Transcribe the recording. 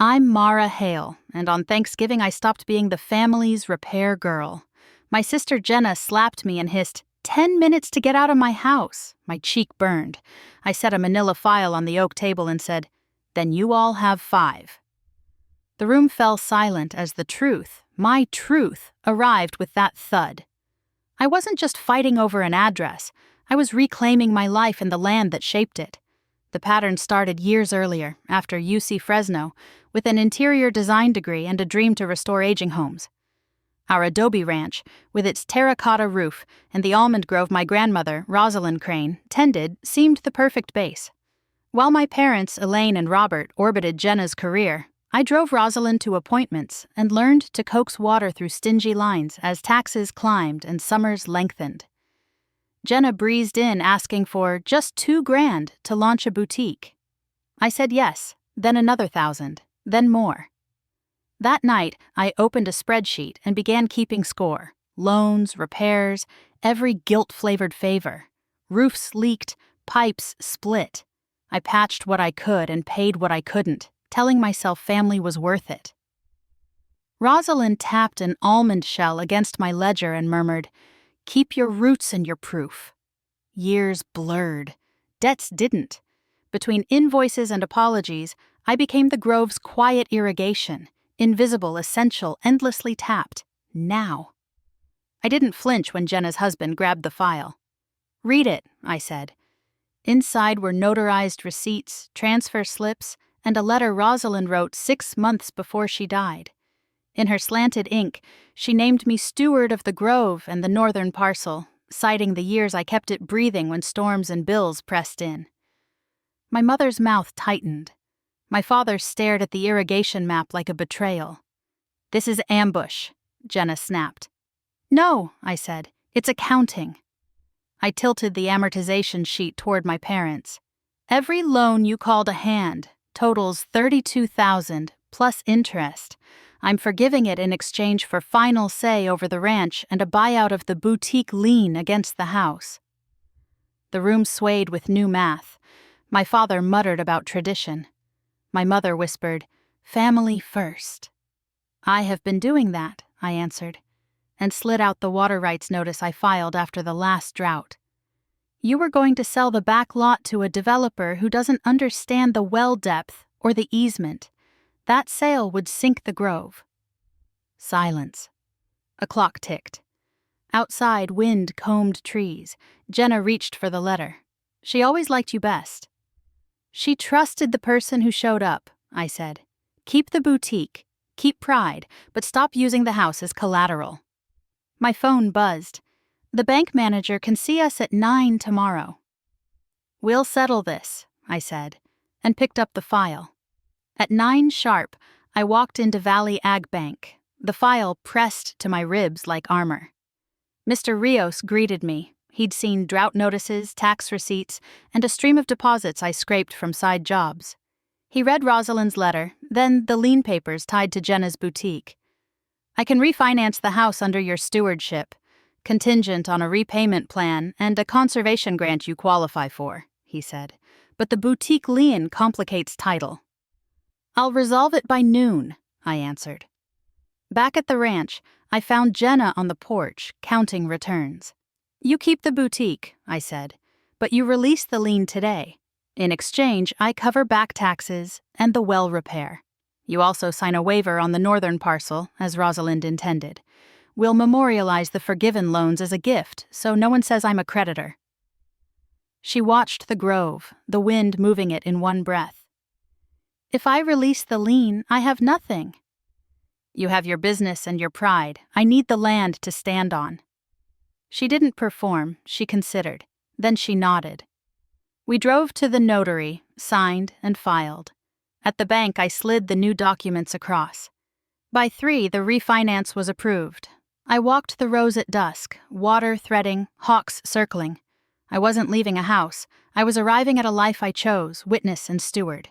I'm Mara Hale, and on Thanksgiving I stopped being the family's repair girl. My sister Jenna slapped me and hissed, 10 minutes to get out of my house. My cheek burned. I set a manila file on the oak table and said, then you all have 5. The room fell silent as the truth, my truth, arrived with that thud. I wasn't just fighting over an address. I was reclaiming my life and the land that shaped it. The pattern started years earlier, after UC Fresno, with an interior design degree and a dream to restore aging homes. Our adobe ranch, with its terracotta roof and the almond grove my grandmother, Rosalind Crane, tended, seemed the perfect base. While my parents, Elaine and Robert, orbited Jenna's career, I drove Rosalind to appointments and learned to coax water through stingy lines as taxes climbed and summers lengthened. Jenna breezed in asking for just $2,000 to launch a boutique. I said yes, then another 1,000, then more. That night, I opened a spreadsheet and began keeping score. Loans, repairs, every guilt-flavored favor. Roofs leaked, pipes split. I patched what I could and paid what I couldn't, telling myself family was worth it. Rosalind tapped an almond shell against my ledger and murmured, keep your roots and your proof. Years blurred. Debts didn't. Between invoices and apologies, I became the Grove's quiet irrigation, invisible, essential, endlessly tapped. Now. I didn't flinch when Jenna's husband grabbed the file. Read it, I said. Inside were notarized receipts, transfer slips, and a letter Rosalind wrote 6 months before she died. In her slanted ink, she named me steward of the Grove and the northern parcel, citing the years I kept it breathing when storms and bills pressed in. My mother's mouth tightened. My father stared at the irrigation map like a betrayal. This is ambush, Jenna snapped. No, I said, it's accounting. I tilted the amortization sheet toward my parents. Every loan you called a hand totals $32,000 plus interest. I'm forgiving it in exchange for final say over the ranch and a buyout of the boutique lien against the house. The room swayed with new math. My father muttered about tradition. My mother whispered, family first. I have been doing that, I answered, and slid out the water rights notice I filed after the last drought. You were going to sell the back lot to a developer who doesn't understand the well depth or the easement. That sale would sink the Grove. Silence. A clock ticked. Outside, wind combed trees. Jenna reached for the letter. She always liked you best. She trusted the person who showed up, I said. Keep the boutique, keep pride, but stop using the house as collateral. My phone buzzed. The bank manager can see us at 9 tomorrow. We'll settle this, I said, and picked up the file. At 9 sharp, I walked into Valley Ag Bank, the file pressed to my ribs like armor. Mr. Rios greeted me. He'd seen drought notices, tax receipts, and a stream of deposits I scraped from side jobs. He read Rosalind's letter, then the lien papers tied to Jenna's boutique. I can refinance the house under your stewardship, contingent on a repayment plan and a conservation grant you qualify for, he said. But the boutique lien complicates title. I'll resolve it by noon, I answered. Back at the ranch, I found Jenna on the porch, counting returns. You keep the boutique, I said, but you release the lien today. In exchange, I cover back taxes and the well repair. You also sign a waiver on the northern parcel, as Rosalind intended. We'll memorialize the forgiven loans as a gift, so no one says I'm a creditor. She watched the grove, the wind moving it in one breath. If I release the lien, I have nothing. You have your business and your pride. I need the land to stand on. She didn't perform, she considered. Then she nodded. We drove to the notary, signed and filed. At the bank, I slid the new documents across. By 3, the refinance was approved. I walked the rows at dusk, water threading, hawks circling. I wasn't leaving a house. I was arriving at a life I chose, witness and steward.